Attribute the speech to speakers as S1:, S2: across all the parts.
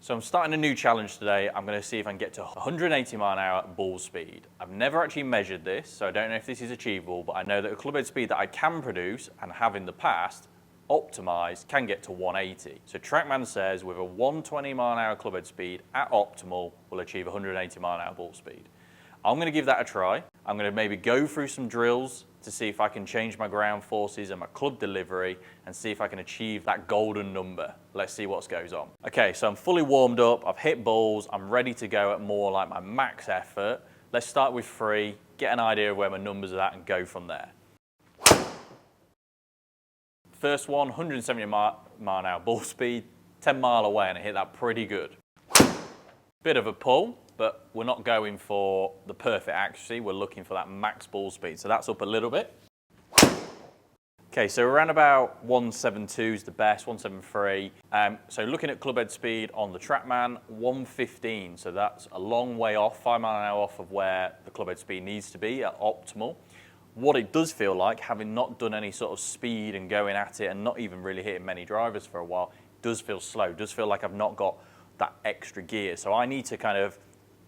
S1: So I'm starting a new challenge today. I'm going to see if I can get to 180 mile an hour ball speed. I've never actually measured this, so I don't know if this is achievable, but I know that a clubhead speed that I can produce and have in the past, optimized, can get to 180. So Trackman says with a 120 mile an hour clubhead speed at optimal, we'll achieve 180 mile an hour ball speed. I'm going to give that a try. I'm going to maybe go through some drills to see if I can change my ground forces and my club delivery and see if I can achieve that golden number. Let's see what goes on. Okay, so I'm fully warmed up. I've hit balls. I'm ready to go at more like my max effort. Let's start with 3, get an idea of where my numbers are at and go from there. First one, 170 mile an hour ball speed, 10 mile away, and I hit that pretty good. Bit of a pull, but we're not going for the perfect accuracy. We're looking for that max ball speed. So that's up a little bit. Okay, so around about 172 is the best, 173. So looking at clubhead speed on the Trackman, 115. So that's a long way off, 5 mile an hour off of where the clubhead speed needs to be at optimal. What it does feel like, having not done any sort of speed and going at it and not even really hitting many drivers for a while, does feel slow, does feel like I've not got that extra gear. So I need to kind of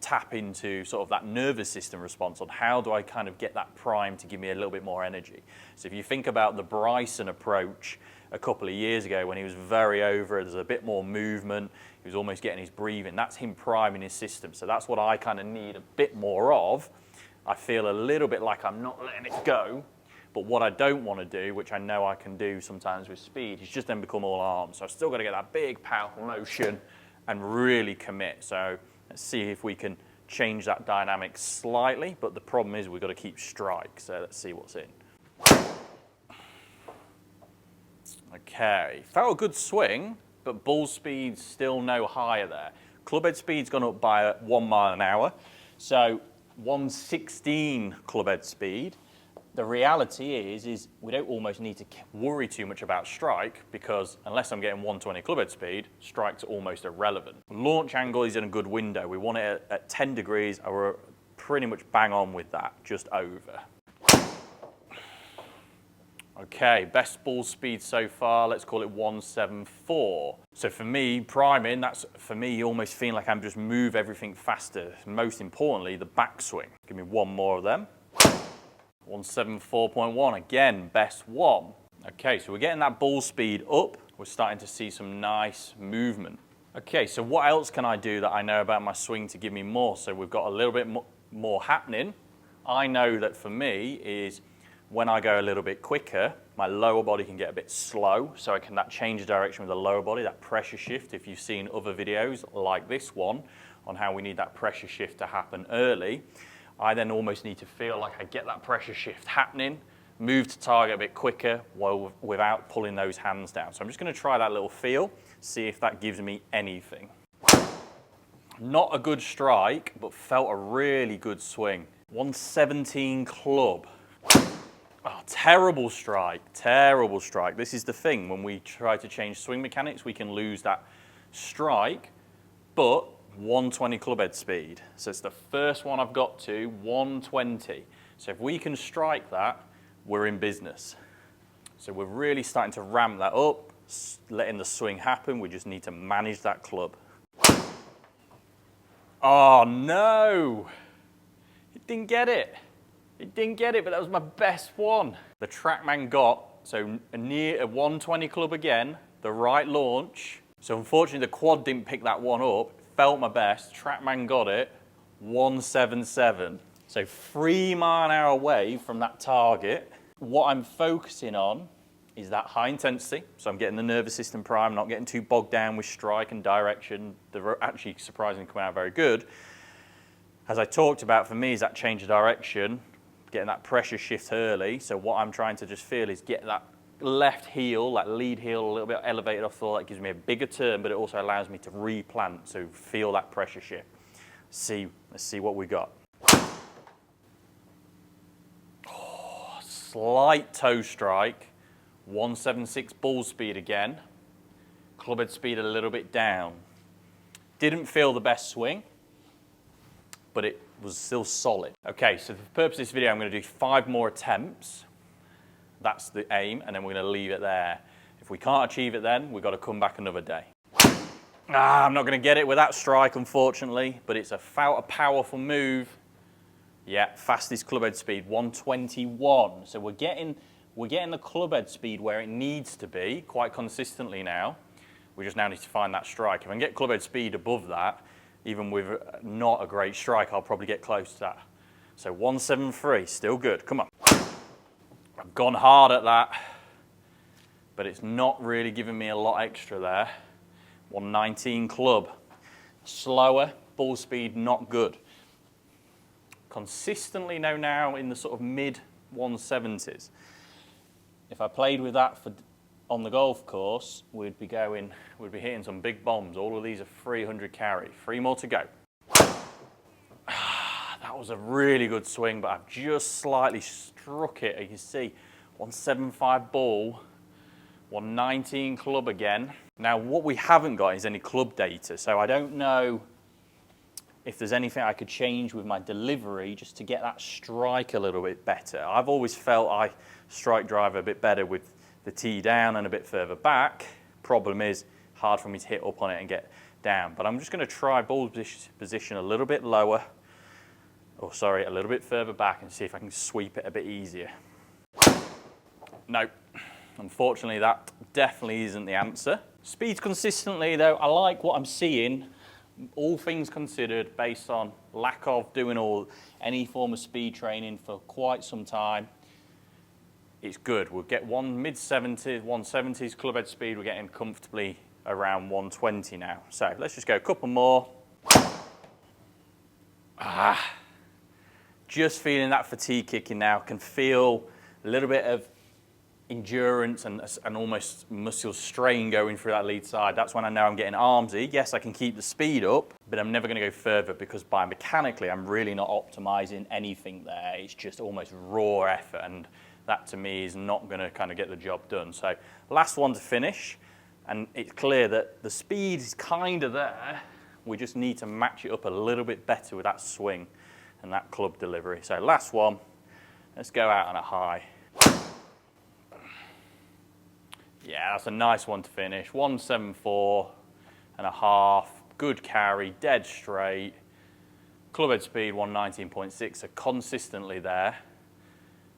S1: tap into sort of that nervous system response on how do I kind of get that prime to give me a little bit more energy. So if you think about the Bryson approach a couple of years ago when he was very over, there's a bit more movement, he was almost getting his breathing, that's him priming his system. So that's what I kind of need a bit more of. I feel a little bit like I'm not letting it go, but what I don't want to do, which I know I can do sometimes with speed, is just then become all arms. So I've still got to get that big powerful motion and really commit. So let's see if we can change that dynamic slightly, but the problem is we've got to keep strike. So let's see what's in. Okay, felt a good swing, but ball speed's still no higher there. Clubhead speed's gone up by 1 mile an hour. So 116 clubhead speed. The reality is we don't almost need to worry too much about strike because unless I'm getting 120 clubhead speed, strike's almost irrelevant. Launch angle is in a good window. We want it at 10 degrees, and we're pretty much bang on with that, just over. Okay, best ball speed so far, let's call it 174. So for me, priming, that's for me almost feeling like I'm just move everything faster. Most importantly, the backswing. Give me one more of them. 174.1, again, best one. Okay, so we're getting that ball speed up. We're starting to see some nice movement. Okay, so what else can I do that I know about my swing to give me more? So we've got a little bit more happening. I know that for me is when I go a little bit quicker, my lower body can get a bit slow, so I can that change direction with the lower body, that pressure shift. If you've seen other videos like this one on how we need that pressure shift to happen early, I then almost need to feel like I get that pressure shift happening, move to target a bit quicker without pulling those hands down. So I'm just going to try that little feel, see if that gives me anything. Not a good strike, but felt a really good swing. 117 club. Oh, terrible strike, terrible strike. This is the thing, when we try to change swing mechanics, we can lose that strike, but 120 clubhead speed. So it's the first one I've got to, 120. So if we can strike that, we're in business. So we're really starting to ramp that up, letting the swing happen. We just need to manage that club. Oh no, it didn't get it. It didn't get it, but that was my best one. The Trackman got, so near a 120 club again, the right launch. So unfortunately the quad didn't pick that one up. Felt my best. Trackman got it, 177. So 3 mile an hour away from that target. What I'm focusing on is that high intensity. So I'm getting the nervous system prime, not getting too bogged down with strike and direction. They're actually surprisingly coming out very good. As I talked about, for me, is that change of direction, getting that pressure shift early. So what I'm trying to just feel is get that left heel, that lead heel a little bit elevated off the floor. That gives me a bigger turn, but it also allows me to replant, so feel that pressure shift. Let's see what we got. Oh, slight toe strike, 176 ball speed again. Clubhead speed a little bit down. Didn't feel the best swing, but it was still solid. Okay, so for the purpose of this video, I'm going to do 5 more attempts. That's the aim, and then we're going to leave it there. If we can't achieve it then, we've got to come back another day. I'm not going to get it with that strike, unfortunately, but it's a powerful move. Yeah, fastest clubhead speed, 121. So we're getting the clubhead speed where it needs to be quite consistently now. We just now need to find that strike. If I can get clubhead speed above that, even with not a great strike, I'll probably get close to that. So 173, still good. Come on. I've gone hard at that, but it's not really giving me a lot extra there. 119 club. Slower, ball speed not good. Consistently now in the sort of mid 170s. If I played with that on the golf course, we'd be hitting some big bombs. All of these are 300 carry. 3 more to go. That was a really good swing, but I've just slightly struck it. You can see 175 ball, 119 club again. Now, what we haven't got is any club data, so I don't know if there's anything I could change with my delivery just to get that strike a little bit better. I've always felt I strike drive a bit better with the tee down and a bit further back. Problem is, hard for me to hit up on it and get down. But I'm just going to try ball position a little bit lower, a little bit further back, and see if I can sweep it a bit easier. No, unfortunately that definitely isn't the answer. Speeds consistently though, I like what I'm seeing, all things considered, based on lack of doing any form of speed training for quite some time. It's good. We'll get mid-70s, 170s clubhead speed. We're getting comfortably around 120 now. So let's just go a couple more. Just feeling that fatigue kicking now. Can feel a little bit of endurance and almost muscle strain going through that lead side. That's when I know I'm getting armsy. Yes, I can keep the speed up, but I'm never going to go further because biomechanically, I'm really not optimizing anything there. It's just almost raw effort, and that to me is not going to kind of get the job done. So last one to finish, and it's clear that the speed is kind of there. We just need to match it up a little bit better with that swing and that club delivery. So last one, let's go out on a high. Yeah, that's a nice one to finish. 174.5, good carry, dead straight. Clubhead speed 119.6, so consistently there.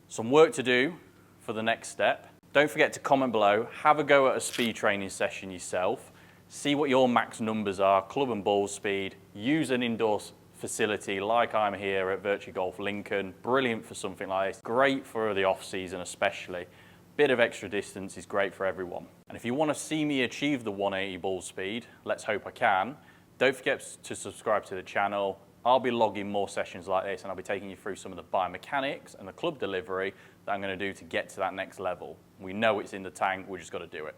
S1: Some work to do for the next step. Don't forget to comment below, have a go at a speed training session yourself, see what your max numbers are, club and ball speed, use an indoor facility like I'm here at Virtue Golf Lincoln. Brilliant for something like this, great for the off season especially. Bit of extra distance is great for everyone. And if you want to see me achieve the 180 ball speed, let's hope I can, don't forget to subscribe to the channel. I'll be logging more sessions like this, and I'll be taking you through some of the biomechanics and the club delivery that I'm going to do to get to that next level. We know it's in the tank, we just got to do it.